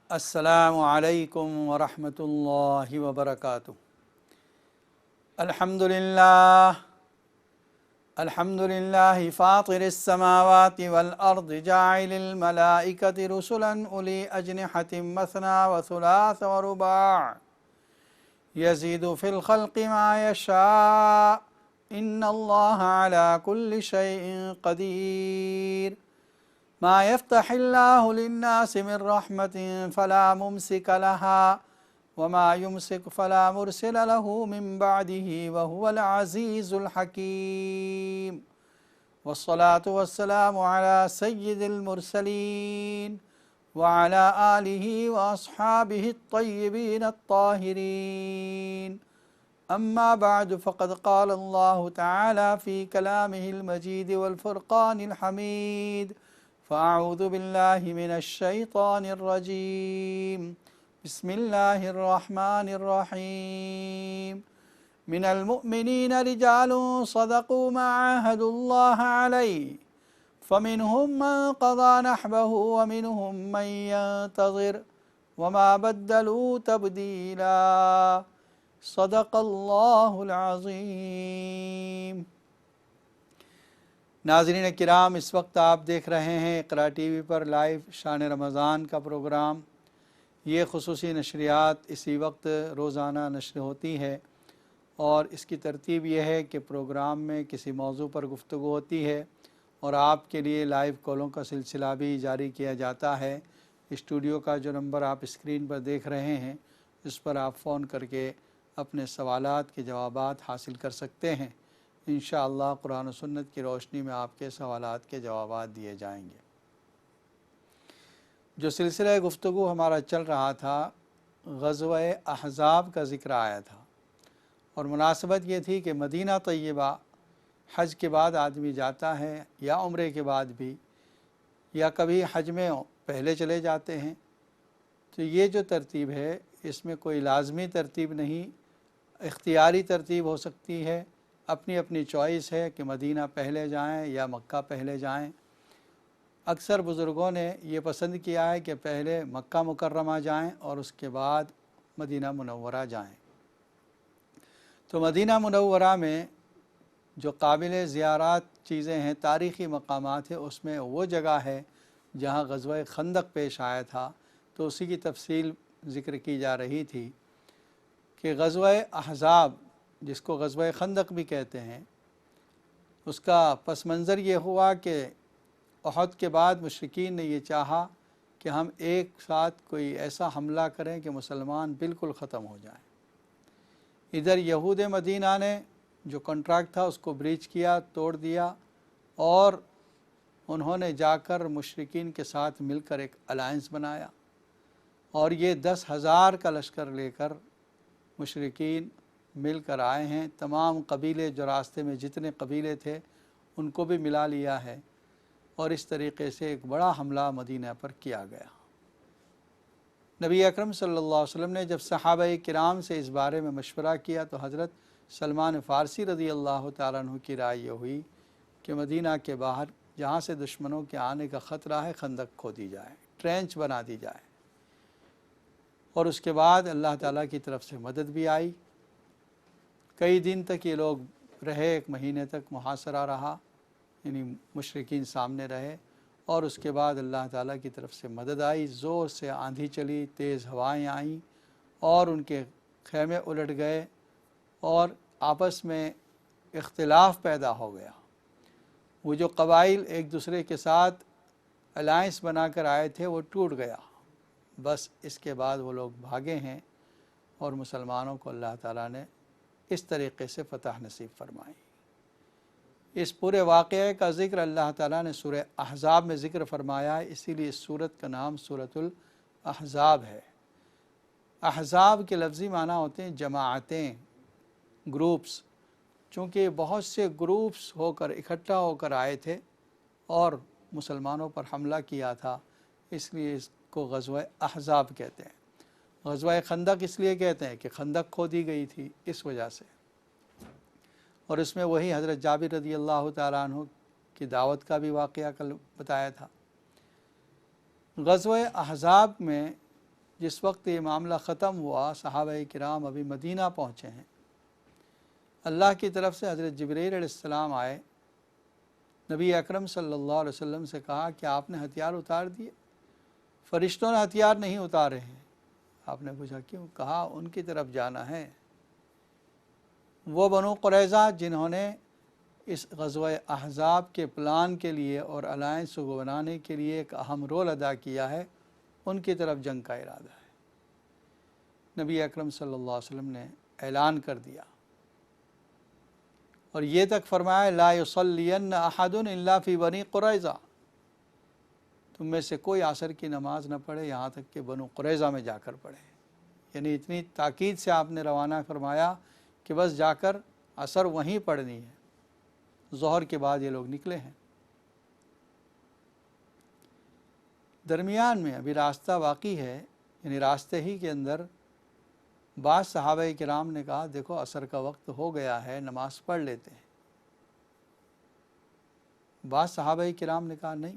السلام علیکم ورحمۃ اللہ وبرکاتہ۔ الحمد للہ فاطر السماوات والارض جاعل الملائکۃ رسلا اولی اجنحۃ مثنی وثلاث ورباع یزید فی الخلق ما یشاء ان اللہ علی کل شیء قدیر۔ ما يفتح الله للناس من رحمة فلا ممسك لها وما يمسك فلا مرسل له من بعده وهو العزيز الحكيم، والصلاة والسلام على سيد المرسلين وعلى آله وأصحابه الطيبين الطاهرين، أما بعد فقد قال الله تعالى في كلامه المجيد والفرقان الحميد، فأعوذ بالله من الشيطان الرجيم، بسم الله الرحمن الرحيم، من المؤمنين رجال صدقوا ما عاهدوا الله عليه فمنهم من قضى نحبه ومنهم من ينتظر وما بدلوا تبديلا، صدق الله العظيم۔ ناظرین کرام، اس وقت آپ دیکھ رہے ہیں اقرا ٹی وی پر لائیو شان رمضان کا پروگرام۔ یہ خصوصی نشریات اسی وقت روزانہ نشر ہوتی ہے، اور اس کی ترتیب یہ ہے کہ پروگرام میں کسی موضوع پر گفتگو ہوتی ہے اور آپ کے لیے لائیو کالوں کا سلسلہ بھی جاری کیا جاتا ہے۔ اسٹوڈیو کا جو نمبر آپ اسکرین پر دیکھ رہے ہیں، اس پر آپ فون کر کے اپنے سوالات کے جوابات حاصل کر سکتے ہیں۔ انشاءاللہ قرآن و سنت کی روشنی میں آپ کے سوالات کے جوابات دیے جائیں گے۔ جو سلسلہ گفتگو ہمارا چل رہا تھا، غزوہ احزاب کا ذکر آیا تھا، اور مناسبت یہ تھی کہ مدینہ طیبہ حج کے بعد آدمی جاتا ہے، یا عمرے کے بعد بھی، یا کبھی حج میں پہلے چلے جاتے ہیں، تو یہ جو ترتیب ہے اس میں کوئی لازمی ترتیب نہیں، اختیاری ترتیب ہو سکتی ہے، اپنی اپنی چوائس ہے کہ مدینہ پہلے جائیں یا مکہ پہلے جائیں۔ اکثر بزرگوں نے یہ پسند کیا ہے کہ پہلے مکہ مکرمہ جائیں اور اس کے بعد مدینہ منورہ جائیں۔ تو مدینہ منورہ میں جو قابل زیارات چیزیں ہیں، تاریخی مقامات ہیں، اس میں وہ جگہ ہے جہاں غزوہ خندق پیش آیا تھا، تو اسی کی تفصیل ذکر کی جا رہی تھی کہ غزوہ احزاب، جس کو غزوہ خندق بھی کہتے ہیں، اس کا پس منظر یہ ہوا کہ احد کے بعد مشرکین نے یہ چاہا کہ ہم ایک ساتھ کوئی ایسا حملہ کریں کہ مسلمان بالکل ختم ہو جائیں۔ ادھر یہود مدینہ نے جو کنٹریکٹ تھا اس کو بریچ کیا، توڑ دیا، اور انہوں نے جا کر مشرکین کے ساتھ مل کر ایک الائنس بنایا، اور یہ 10,000 کا لشکر لے کر مشرکین مل کر آئے ہیں۔ تمام قبیلے جو راستے میں جتنے قبیلے تھے ان کو بھی ملا لیا ہے، اور اس طریقے سے ایک بڑا حملہ مدینہ پر کیا گیا۔ نبی اکرم صلی اللہ علیہ وسلم نے جب صحابہ کرام سے اس بارے میں مشورہ کیا تو حضرت سلمان فارسی رضی اللہ تعالیٰ عنہ کی رائے یہ ہوئی کہ مدینہ کے باہر جہاں سے دشمنوں کے آنے کا خطرہ ہے، خندق کھودی جائے، ٹرینچ بنا دی جائے، اور اس کے بعد اللہ تعالیٰ کی طرف سے مدد بھی آئی۔ کئی دن تک یہ لوگ رہے، 1 مہینے تک محاصرہ رہا، یعنی مشرکین سامنے رہے، اور اس کے بعد اللہ تعالیٰ کی طرف سے مدد آئی، زور سے آندھی چلی، تیز ہوائیں آئیں، اور ان کے خیمے الٹ گئے، اور آپس میں اختلاف پیدا ہو گیا۔ وہ جو قبائل ایک دوسرے کے ساتھ الائنس بنا کر آئے تھے وہ ٹوٹ گیا۔ بس اس کے بعد وہ لوگ بھاگے ہیں، اور مسلمانوں کو اللہ تعالیٰ نے اس طریقے سے فتح نصیب فرمائی۔ اس پورے واقعے کا ذکر اللہ تعالیٰ نے سورہ احزاب میں ذکر فرمایا ہے، اسی لیے اس سورت کا نام سورۃ الاحزاب ہے۔ احزاب کے لفظی معنی ہوتے ہیں جماعتیں، گروپس۔ چونکہ بہت سے گروپس ہو کر اکٹھا ہو کر آئے تھے اور مسلمانوں پر حملہ کیا تھا، اس لیے اس کو غزوہ احزاب کہتے ہیں۔ غزوہ خندق اس لیے کہتے ہیں کہ خندق کھودی گئی تھی، اس وجہ سے، اور اس میں وہی حضرت جابر رضی اللہ تعالیٰ عنہ کی دعوت کا بھی واقعہ کل بتایا تھا۔ غزوہ احزاب میں جس وقت یہ معاملہ ختم ہوا، صحابہ کرام ابھی مدینہ پہنچے ہیں، اللہ کی طرف سے حضرت جبرائیل علیہ السلام آئے، نبی اکرم صلی اللہ علیہ وسلم سے کہا کہ آپ نے ہتھیار اتار دیے؟ فرشتوں نے ہتھیار نہیں اتارے ہیں۔ آپ نے پوچھا کیوں؟ کہا ان کی طرف جانا ہے، وہ بنو قریظہ جنہوں نے اس غزوہ احزاب کے پلان کے لیے اور الائنس کو بنانے کے لیے ایک اہم رول ادا کیا ہے، ان کی طرف جنگ کا ارادہ ہے۔ نبی اکرم صلی اللہ علیہ وسلم نے اعلان کر دیا اور یہ تک فرمایا لا یصلین احد الا فی بنی قریظہ، تم میں سے کوئی عصر کی نماز نہ پڑھے یہاں تک کہ بنو قریظہ میں جا کر پڑھے۔ یعنی اتنی تاکید سے آپ نے روانہ فرمایا کہ بس جا کر عصر وہیں پڑھنی ہے۔ ظہر کے بعد یہ لوگ نکلے ہیں، درمیان میں ابھی راستہ باقی ہے، یعنی راستے ہی کے اندر بعض صحابہ کرام نے کہا دیکھو عصر کا وقت ہو گیا ہے، نماز پڑھ لیتے ہیں۔ بعض صحابہ کرام نے کہا نہیں،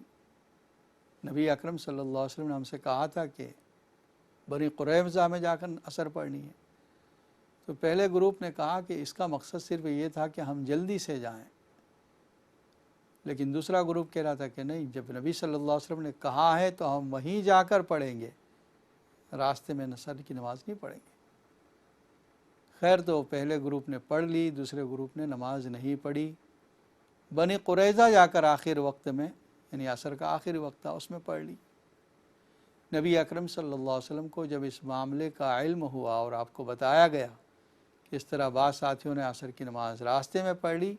نبی اکرم صلی اللہ علیہ وسلم نے ہم سے کہا تھا کہ بنی قریظہ میں جا کر عصر پڑھنی ہے۔ تو پہلے گروپ نے کہا کہ اس کا مقصد صرف یہ تھا کہ ہم جلدی سے جائیں، لیکن دوسرا گروپ کہہ رہا تھا کہ نہیں، جب نبی صلی اللہ علیہ وسلم نے کہا ہے تو ہم وہیں جا کر پڑھیں گے، راستے میں عصر کی نماز نہیں پڑھیں گے۔ خیر تو پہلے گروپ نے پڑھ لی، دوسرے گروپ نے نماز نہیں پڑھی، بنی قریظہ جا کر آخر وقت میں، یعنی عصر کا آخری وقت تھا، اس میں پڑھ لی۔ نبی اکرم صلی اللہ علیہ وسلم کو جب اس معاملے کا علم ہوا اور آپ کو بتایا گیا کہ اس طرح بعض ساتھیوں نے عصر کی نماز راستے میں پڑھ لی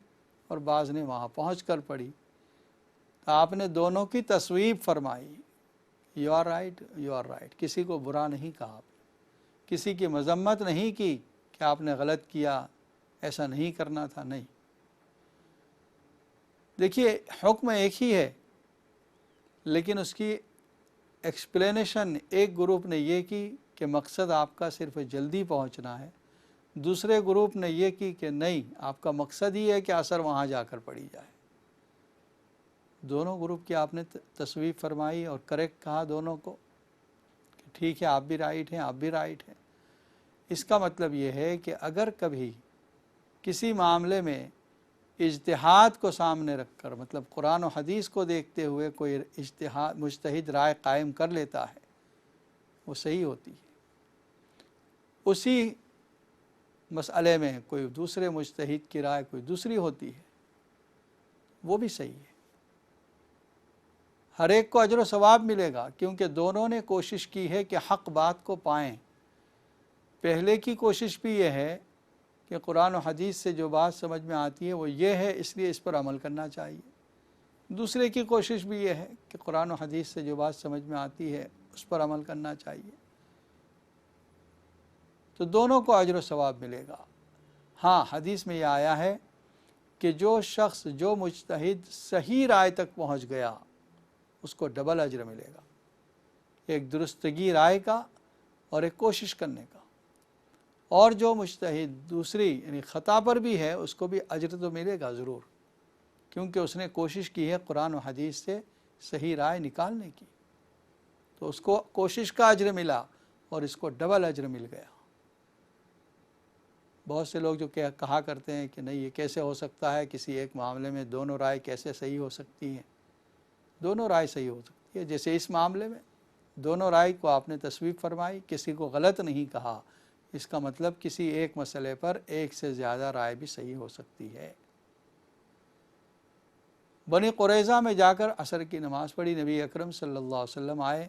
اور بعض نے وہاں پہنچ کر پڑھی، تو آپ نے دونوں کی تصویب فرمائی، you are right, you are right. کسی کو برا نہیں کہا، آپ نے کسی کی مذمت نہیں کی کہ آپ نے غلط کیا، ایسا نہیں کرنا تھا، نہیں۔ دیکھیے حکم ایک ہی ہے، لیکن اس کی ایکسپلینیشن ایک گروپ نے یہ کی کہ مقصد آپ کا صرف جلدی پہنچنا ہے، دوسرے گروپ نے یہ کی کہ نہیں، آپ کا مقصد ہی ہے کہ عصر وہاں جا کر پڑھی جائے۔ دونوں گروپ کی آپ نے تصویب فرمائی اور کریکٹ کہا دونوں کو کہ ٹھیک ہے، آپ بھی رائٹ ہیں، آپ بھی رائٹ ہیں۔ اس کا مطلب یہ ہے کہ اگر کبھی کسی معاملے میں اجتہاد کو سامنے رکھ کر، مطلب قرآن و حدیث کو دیکھتے ہوئے کوئی مجتہد رائے قائم کر لیتا ہے، وہ صحیح ہوتی ہے۔ اسی مسئلے میں کوئی دوسرے مجتہد کی رائے کوئی دوسری ہوتی ہے، وہ بھی صحیح ہے۔ ہر ایک کو اجر و ثواب ملے گا، کیونکہ دونوں نے کوشش کی ہے کہ حق بات کو پائیں۔ پہلے کی کوشش بھی یہ ہے کہ قرآن و حدیث سے جو بات سمجھ میں آتی ہے وہ یہ ہے، اس لیے اس پر عمل کرنا چاہیے۔ دوسرے کی کوشش بھی یہ ہے کہ قرآن و حدیث سے جو بات سمجھ میں آتی ہے اس پر عمل کرنا چاہیے، تو دونوں کو اجر و ثواب ملے گا۔ ہاں، حدیث میں یہ آیا ہے کہ جو شخص، جو مجتہد صحیح رائے تک پہنچ گیا اس کو ڈبل اجر ملے گا، ایک درستگی رائے کا اور ایک کوشش کرنے کا، اور جو مجتہد دوسری یعنی خطا پر بھی ہے اس کو بھی اجر تو ملے گا ضرور، کیونکہ اس نے کوشش کی ہے قرآن و حدیث سے صحیح رائے نکالنے کی، تو اس کو کوشش کا اجر ملا اور اس کو ڈبل اجر مل گیا۔ بہت سے لوگ جو کہا کرتے ہیں کہ نہیں یہ کیسے ہو سکتا ہے، کسی ایک معاملے میں دونوں رائے کیسے صحیح ہو سکتی ہیں؟ دونوں رائے صحیح ہو سکتی ہے، جیسے اس معاملے میں دونوں رائے کو آپ نے تصویب فرمائی، کسی کو غلط نہیں کہا، اس کا مطلب کسی ایک مسئلے پر ایک سے زیادہ رائے بھی صحیح ہو سکتی ہے۔ بنی قریظہ میں جا کر عصر کی نماز پڑھی، نبی اکرم صلی اللہ علیہ وسلم آئے،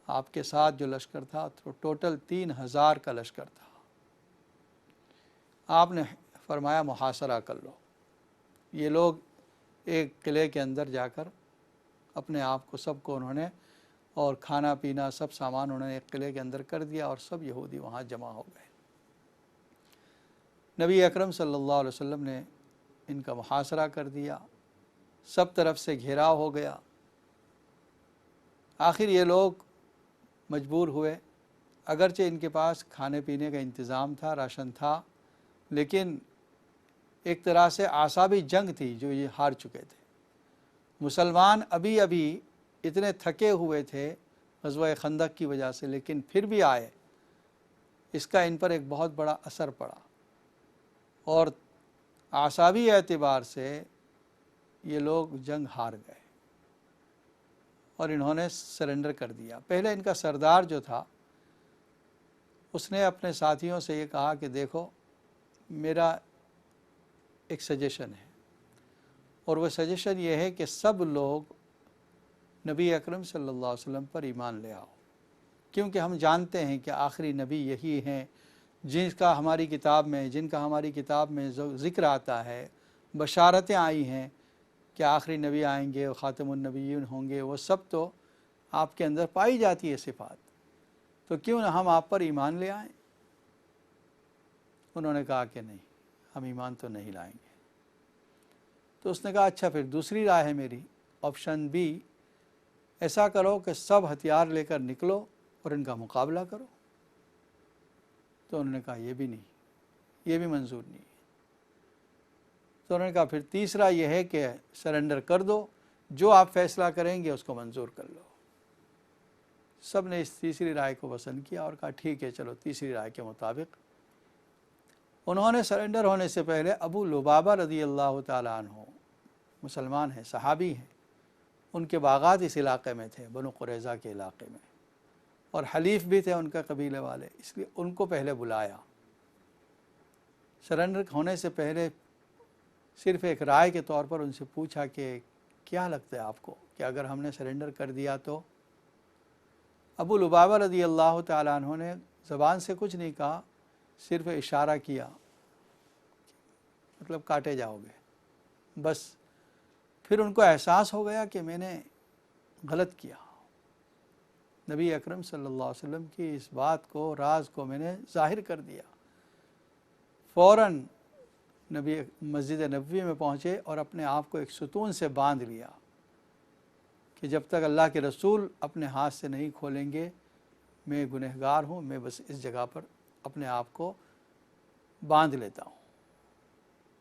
آپ کے ساتھ جو لشکر تھا تو ٹوٹل 3000 کا لشکر تھا۔ آپ نے فرمایا محاصرہ کر لو۔ یہ لوگ ایک قلعے کے اندر جا کر اپنے آپ کو سب کو انہوں نے، اور کھانا پینا سب سامان انہوں نے ایک قلعے کے اندر کر دیا، اور سب یہودی وہاں جمع ہو گئے۔ نبی اکرم صلی اللہ علیہ وسلم نے ان کا محاصرہ کر دیا، سب طرف سے گھیراؤ ہو گیا۔ آخر یہ لوگ مجبور ہوئے، اگرچہ ان کے پاس کھانے پینے کا انتظام تھا، راشن تھا، لیکن ایک طرح سے اعصابی جنگ تھی جو یہ ہار چکے تھے۔ مسلمان ابھی اتنے تھکے ہوئے تھے، غزوہ خندق کی وجہ سے، لیکن پھر بھی آئے، اس کا ان پر ایک بہت بڑا اثر پڑا، اور اعصابی اعتبار سے یہ لوگ جنگ ہار گئے اور انہوں نے سرنڈر کر دیا۔ پہلے ان کا سردار جو تھا اس نے اپنے ساتھیوں سے یہ کہا کہ دیکھو میرا ایک سجیشن ہے، اور وہ سجیشن یہ ہے کہ سب لوگ نبی اکرم صلی اللہ علیہ وسلم پر ایمان لے آؤ، کیونکہ ہم جانتے ہیں کہ آخری نبی یہی ہیں جن کا ہماری کتاب میں ذکر آتا ہے، بشارتیں آئی ہیں کہ آخری نبی آئیں گے، خاتم النبیین ہوں گے، وہ سب تو آپ کے اندر پائی جاتی ہے صفات، تو کیوں نہ ہم آپ پر ایمان لے آئیں؟ انہوں نے کہا کہ نہیں، ہم ایمان تو نہیں لائیں گے۔ تو اس نے کہا اچھا پھر دوسری رائے ہے میری، آپشن بی، ایسا کرو کہ سب ہتھیار لے کر نکلو اور ان کا مقابلہ کرو۔ تو انہوں نے کہا یہ بھی نہیں، یہ بھی منظور نہیں ہے۔ تو انہوں نے کہا پھر تیسرا یہ ہے کہ سرنڈر کر دو، جو آپ فیصلہ کریں گے اس کو منظور کر لو۔ سب نے اس تیسری رائے کو پسند کیا اور کہا ٹھیک ہے چلو تیسری رائے کے مطابق۔ انہوں نے سرنڈر ہونے سے پہلے ابو لبابہ رضی اللہ تعالیٰ عنہ، مسلمان ہیں، صحابی ہیں، ان کے باغات اس علاقے میں تھے، بنو قریظہ کے علاقے میں، اور حلیف بھی تھے ان کا قبیلے والے، اس لیے ان کو پہلے بلایا۔ سرنڈر ہونے سے پہلے صرف ایک رائے کے طور پر ان سے پوچھا کہ کیا لگتا ہے آپ کو کہ اگر ہم نے سرنڈر کر دیا تو؟ ابو لبابہ رضی اللہ تعالیٰ عنہ نے زبان سے کچھ نہیں کہا، صرف اشارہ کیا، مطلب کاٹے جاؤ گے، بس۔ پھر ان کو احساس ہو گیا کہ میں نے غلط کیا، نبی اکرم صلی اللہ علیہ وسلم کی اس بات کو، راز کو میں نے ظاہر کر دیا۔ فوراً نبی مسجد نبوی میں پہنچے اور اپنے آپ کو ایک ستون سے باندھ لیا کہ جب تک اللہ کے رسول اپنے ہاتھ سے نہیں کھولیں گے میں گنہگار ہوں، میں بس اس جگہ پر اپنے آپ کو باندھ لیتا ہوں۔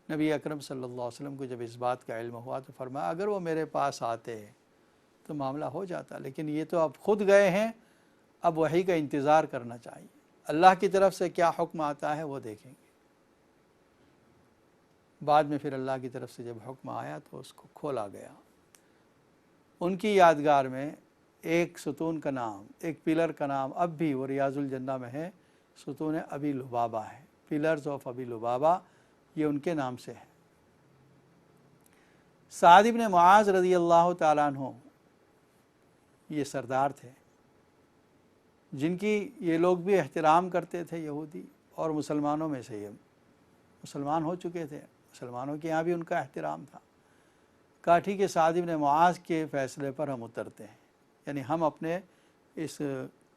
نبی اکرم صلی اللہ علیہ وسلم کو جب اس بات کا علم ہوا تو فرمایا اگر وہ میرے پاس آتے تو معاملہ ہو جاتا، لیکن یہ تو اب خود گئے ہیں، اب وحی کا انتظار کرنا چاہیے، اللہ کی طرف سے کیا حکم آتا ہے وہ دیکھیں گے۔ بعد میں پھر اللہ کی طرف سے جب حکم آیا تو اس کو کھولا گیا۔ ان کی یادگار میں ایک ستون کا نام، ایک پلر کا نام اب بھی وہ ریاض الجنہ میں ہے، ستون ابی لبابہ ہے، پلرز آف ابی لبابہ، یہ ان کے نام سے ہے۔ سعد بن معاذ رضی اللہ تعالیٰ عنہ یہ سردار تھے جن کی یہ لوگ بھی احترام کرتے تھے، یہودی، اور مسلمانوں میں سے یہ مسلمان ہو چکے تھے، مسلمانوں کے یہاں بھی ان کا احترام تھا۔ کہا ٹھیک ہے سعد بن معاذ کے فیصلے پر ہم اترتے ہیں، یعنی ہم اپنے اس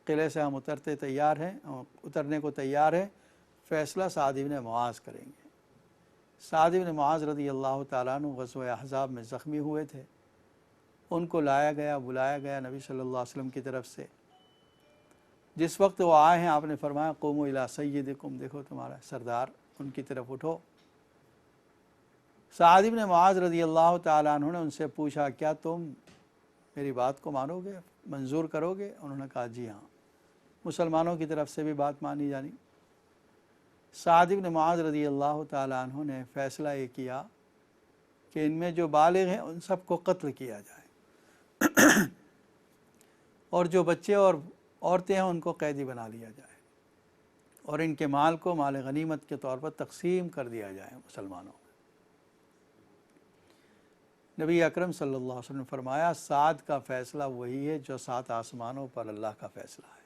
قلعے سے ہم اترنے کو تیار ہیں، فیصلہ سعد بن معاذ کریں گے۔ سعد بن معاذ رضی اللہ تعالیٰ عنہ غزوہ احزاب میں زخمی ہوئے تھے، ان کو لایا گیا، بلایا گیا نبی صلی اللہ علیہ وسلم کی طرف سے۔ جس وقت وہ آئے ہیں آپ نے فرمایا قوموا الی سیدکم، دیکھو تمہارا سردار، ان کی طرف اٹھو۔ سعد بن معاذ رضی اللہ تعالیٰ عنہ نے ان سے پوچھا کیا تم میری بات کو مانو گے، منظور کرو گے؟ انہوں نے کہا جی ہاں، مسلمانوں کی طرف سے بھی بات مانی جانی۔ سعد بن معاذ رضی اللہ تعالیٰ عنہ نے فیصلہ یہ کیا کہ ان میں جو بالغ ہیں ان سب کو قتل کیا جائے اور جو بچے اور عورتیں ہیں ان کو قیدی بنا لیا جائے، اور ان کے مال کو مال غنیمت کے طور پر تقسیم کر دیا جائے مسلمانوں میں۔ نبی اکرم صلی اللہ علیہ وسلم نے فرمایا سعد کا فیصلہ وہی ہے جو 7 آسمانوں پر اللہ کا فیصلہ ہے،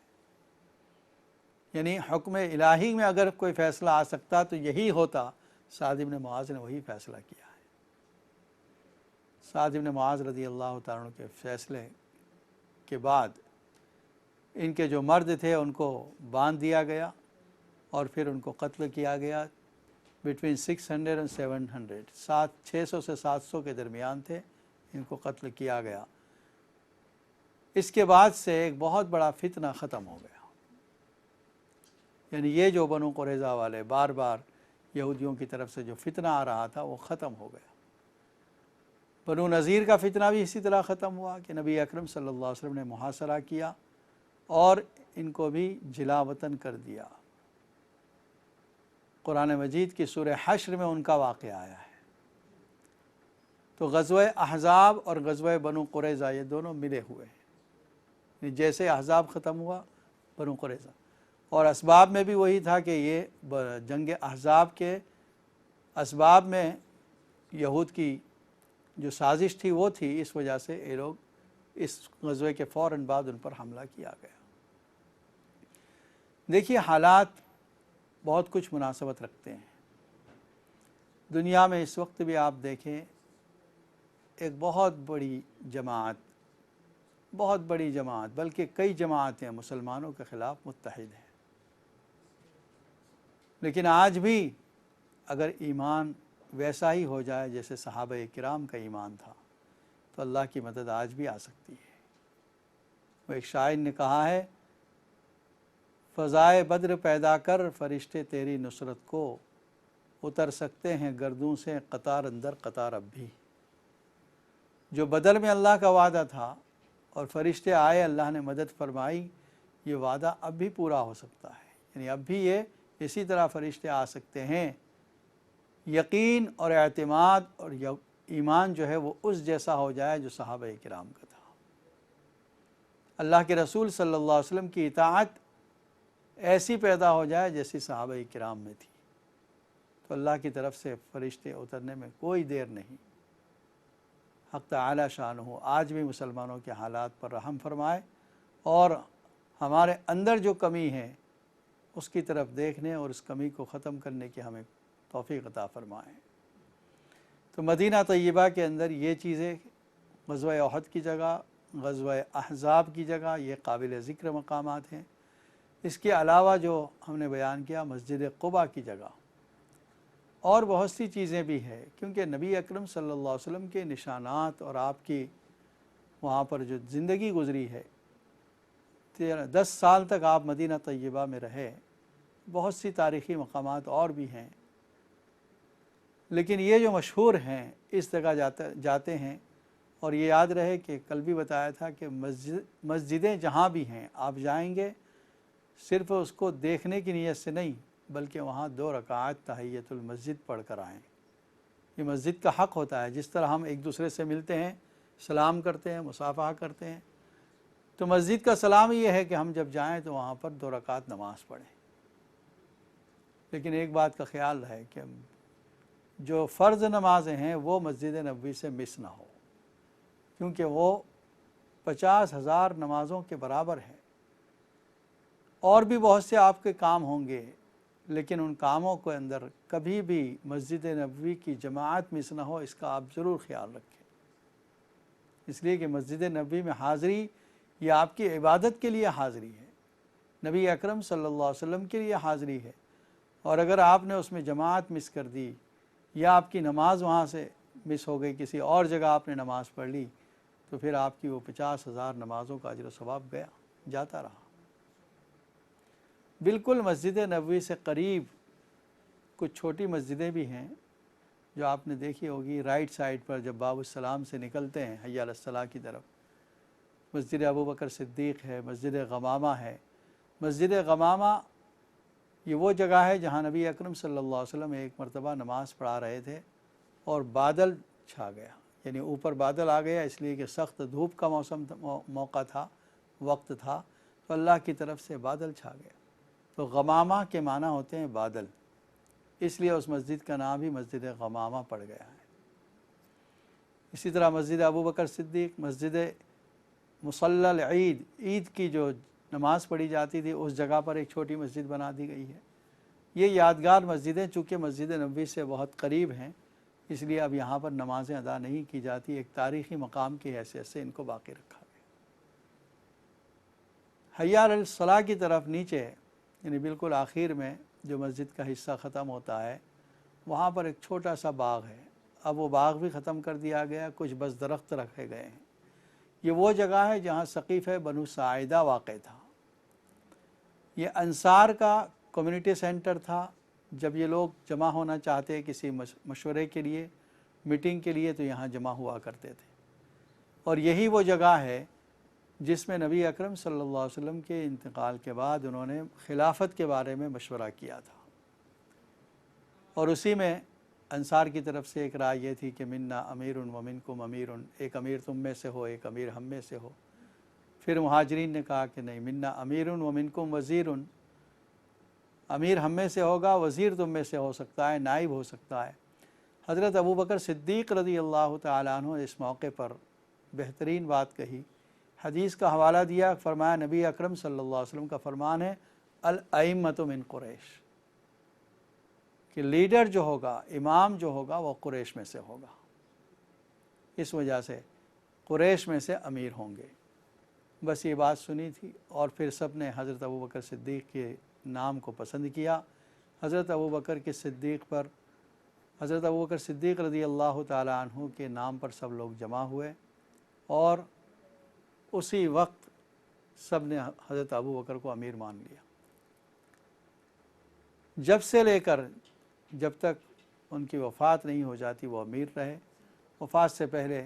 یعنی حکم الہی میں اگر کوئی فیصلہ آ سکتا تو یہی ہوتا، سعد بن معاذ نے وہی فیصلہ کیا ہے۔ سعد بن معاذ رضی اللہ تعالیٰ عنہ کے فیصلے کے بعد ان کے جو مرد تھے ان کو باندھ دیا گیا اور پھر ان کو قتل کیا گیا۔ بٹوین 600 اور 700، 600 سے 700 کے درمیان تھے، ان کو قتل کیا گیا۔ اس کے بعد سے ایک بہت بڑا فتنہ ختم ہو گیا، یعنی یہ جو بنو قریظہ والے بار بار یہودیوں کی طرف سے جو فتنہ آ رہا تھا وہ ختم ہو گیا۔ بنو نذیر کا فتنہ بھی اسی طرح ختم ہوا کہ نبی اکرم صلی اللہ علیہ وسلم نے محاصرہ کیا اور ان کو بھی جلا وطن کر دیا۔ قرآن مجید کی سورہ حشر میں ان کا واقعہ آیا ہے۔ تو غزوہ احزاب اور غزوہ بنو قریظہ یہ دونوں ملے ہوئے ہیں، جیسے احزاب ختم ہوا بنو قریظہ، اور اسباب میں بھی وہی تھا کہ یہ جنگ احزاب کے اسباب میں یہود کی جو سازش تھی وہ تھی، اس وجہ سے یہ لوگ اس غزوے کے فوراً بعد ان پر حملہ کیا گیا۔ دیکھیے حالات بہت کچھ مناسبت رکھتے ہیں۔ دنیا میں اس وقت بھی آپ دیکھیں ایک بہت بڑی جماعت بلکہ کئی جماعتیں مسلمانوں کے خلاف متحد ہیں، لیکن آج بھی اگر ایمان ویسا ہی ہو جائے جیسے صحابہ کرام کا ایمان تھا تو اللہ کی مدد آج بھی آ سکتی ہے۔ وہ ایک شاعر نے کہا ہے، فضائے بدر پیدا کر فرشتے تیری نصرت کو، اتر سکتے ہیں گردوں سے قطار اندر قطار اب بھی۔ جو بدر میں اللہ کا وعدہ تھا اور فرشتے آئے، اللہ نے مدد فرمائی، یہ وعدہ اب بھی پورا ہو سکتا ہے، یعنی اب بھی یہ اسی طرح فرشتے آ سکتے ہیں۔ یقین اور اعتماد اور ایمان جو ہے وہ اس جیسا ہو جائے جو صحابہ کرام کا تھا۔ اللہ کے رسول صلی اللہ علیہ وسلم کی اطاعت ایسی پیدا ہو جائے جیسی صحابہ کرام میں تھی، تو اللہ کی طرف سے فرشتے اترنے میں کوئی دیر نہیں۔ حق تعالی شانہ آج بھی مسلمانوں کے حالات پر رحم فرمائے اور ہمارے اندر جو کمی ہے اس کی طرف دیکھنے اور اس کمی کو ختم کرنے کی ہمیں توفیق عطا فرمائے۔ تو مدینہ طیبہ کے اندر یہ چیزیں غزوہ احد کی جگہ، غزوہ احزاب کی جگہ یہ قابل ذکر مقامات ہیں۔ اس کے علاوہ جو ہم نے بیان کیا مسجد قباء کی جگہ اور بہت سی چیزیں بھی ہیں، کیونکہ نبی اکرم صلی اللہ علیہ وسلم کے نشانات اور آپ کی وہاں پر جو زندگی گزری ہے، 10 سال تک آپ مدینہ طیبہ میں رہے، بہت سی تاریخی مقامات اور بھی ہیں، لیکن یہ جو مشہور ہیں اس جگہ جاتے ہیں۔ اور یہ یاد رہے کہ کل بھی بتایا تھا کہ مسجدیں جہاں بھی ہیں آپ جائیں گے صرف اس کو دیکھنے کی نیت سے نہیں، بلکہ وہاں 2 رکعات تحیۃ المسجد پڑھ کر آئیں۔ یہ مسجد کا حق ہوتا ہے، جس طرح ہم ایک دوسرے سے ملتے ہیں، سلام کرتے ہیں، مصافحہ کرتے ہیں، تو مسجد کا سلام یہ ہے کہ ہم جب جائیں تو وہاں پر 2 رکعات نماز پڑھیں۔ لیکن ایک بات کا خیال رہے کہ جو فرض نمازیں ہیں وہ مسجد نبوی سے مس نہ ہو، کیونکہ وہ 50,000 نمازوں کے برابر ہے۔ اور بھی بہت سے آپ کے کام ہوں گے، لیکن ان کاموں کے اندر کبھی بھی مسجد نبوی کی جماعت مس نہ ہو، اس کا آپ ضرور خیال رکھیں۔ اس لیے کہ مسجد نبوی میں حاضری یہ آپ کی عبادت کے لیے حاضری ہے، نبی اکرم صلی اللہ علیہ وسلم کے لیے حاضری ہے، اور اگر آپ نے اس میں جماعت مس کر دی یا آپ کی نماز وہاں سے مس ہو گئی، کسی اور جگہ آپ نے نماز پڑھ لی، تو پھر آپ کی وہ 50,000 نمازوں کا اجر و ثواب جاتا رہا۔ بالکل مسجد نبوی سے قریب کچھ چھوٹی مسجدیں بھی ہیں جو آپ نے دیکھی ہوگی، رائٹ سائڈ پر جب باب السلام سے نکلتے ہیں حی علی الصلاۃ کی طرف، مسجد ابوبکر صدیق ہے، مسجد غمامہ ہے۔ مسجد غمامہ یہ وہ جگہ ہے جہاں نبی اکرم صلی اللہ علیہ وسلم ایک مرتبہ نماز پڑھا رہے تھے اور بادل چھا گیا، یعنی اوپر بادل آ گیا، اس لیے کہ سخت دھوپ کا موقع تھا، وقت تھا، تو اللہ کی طرف سے بادل چھا گیا۔ تو غمامہ کے معنی ہوتے ہیں بادل، اس لیے اس مسجد کا نام بھی مسجد غمامہ پڑ گیا ہے۔ اسی طرح مسجد ابوبکر صدیق، مسجد مصلی العید، عید کی جو نماز پڑھی جاتی تھی اس جگہ پر ایک چھوٹی مسجد بنا دی گئی ہے۔ یہ یادگار مسجدیں چونکہ مسجد نبوی سے بہت قریب ہیں، اس لیے اب یہاں پر نمازیں ادا نہیں کی جاتی، ایک تاریخی مقام کی حیثیت سے ان کو باقی رکھا گیا۔ حی علی الصلاۃ کی طرف نیچے، یعنی بالکل آخر میں جو مسجد کا حصہ ختم ہوتا ہے، وہاں پر ایک چھوٹا سا باغ ہے۔ اب وہ باغ بھی ختم کر دیا گیا، کچھ بس درخت رکھے گئے ہیں۔ یہ وہ جگہ ہے جہاں سقیفہ بنو ساعدہ واقع تھا۔ یہ انصار کا کمیونٹی سینٹر تھا۔ جب یہ لوگ جمع ہونا چاہتے کسی مشورے کے لیے، میٹنگ کے لیے، تو یہاں جمع ہوا کرتے تھے۔ اور یہی وہ جگہ ہے جس میں نبی اکرم صلی اللہ علیہ وسلم کے انتقال کے بعد انہوں نے خلافت کے بارے میں مشورہ کیا تھا، اور اسی میں انصار کی طرف سے ایک رائے یہ تھی کہ منا امیر و منکم امیر، ایک امیر تم میں سے ہو، ایک امیر ہم میں سے ہو۔ پھر مہاجرین نے کہا کہ نہیں، منا امیر و منکم وزیر، امیر ہم میں سے ہوگا، وزیر تم میں سے ہو سکتا ہے، نائب ہو سکتا ہے۔ حضرت ابوبکر صدیق رضی اللہ تعالیٰ عنہ اس موقع پر بہترین بات کہی، حدیث کا حوالہ دیا، فرمایا نبی اکرم صلی اللہ علیہ وسلم کا فرمان ہے الائمۃ من قریش، کہ لیڈر جو ہوگا، امام جو ہوگا وہ قریش میں سے ہوگا، اس وجہ سے قریش میں سے امیر ہوں گے۔ بس یہ بات سنی تھی اور پھر سب نے حضرت ابوبکر صدیق کے نام کو پسند کیا۔ حضرت ابوبکر کے صدیق پر، حضرت ابوبکر صدیق رضی اللہ تعالیٰ عنہ کے نام پر سب لوگ جمع ہوئے، اور اسی وقت سب نے حضرت ابوبکر کو امیر مان لیا۔ جب سے لے کر جب تک ان کی وفات نہیں ہو جاتی وہ امیر رہے۔ وفات سے پہلے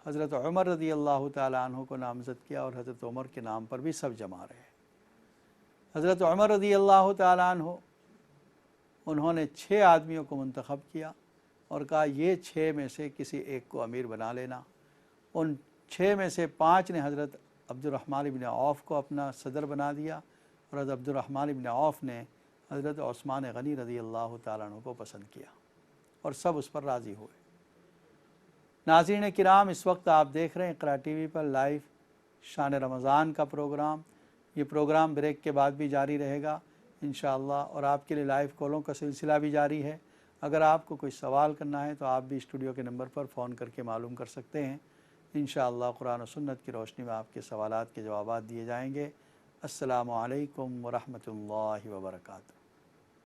حضرت عمر رضی اللہ تعالیٰ عنہ کو نامزد کیا، اور حضرت عمر کے نام پر بھی سب جمع رہے۔ حضرت عمر رضی اللہ تعالیٰ عنہ انہوں نے 6 آدمیوں کو منتخب کیا اور کہا یہ 6 میں سے کسی ایک کو امیر بنا لینا۔ ان 6 میں سے 5 نے حضرت عبد الرحمن بن عوف کو اپنا صدر بنا دیا، اور حضرت عبد الرحمن بن عوف نے حضرت عثمان غنی رضی اللہ تعالیٰ عنہ کو پسند کیا، اور سب اس پر راضی ہوئے۔ ناظرین کرام، اس وقت آپ دیکھ رہے ہیں اقرا ٹی وی پر لائیو شان رمضان کا پروگرام۔ یہ پروگرام بریک کے بعد بھی جاری رہے گا انشاءاللہ، اور آپ کے لیے لائیو کالوں کا سلسلہ بھی جاری ہے۔ اگر آپ کو کوئی سوال کرنا ہے تو آپ بھی اسٹوڈیو کے نمبر پر فون کر کے معلوم کر سکتے ہیں۔ انشاءاللہ قرآن و سنت کی روشنی میں آپ کے سوالات کے جوابات دیے جائیں گے۔ السلام علیکم ورحمۃ اللہ وبرکاتہ۔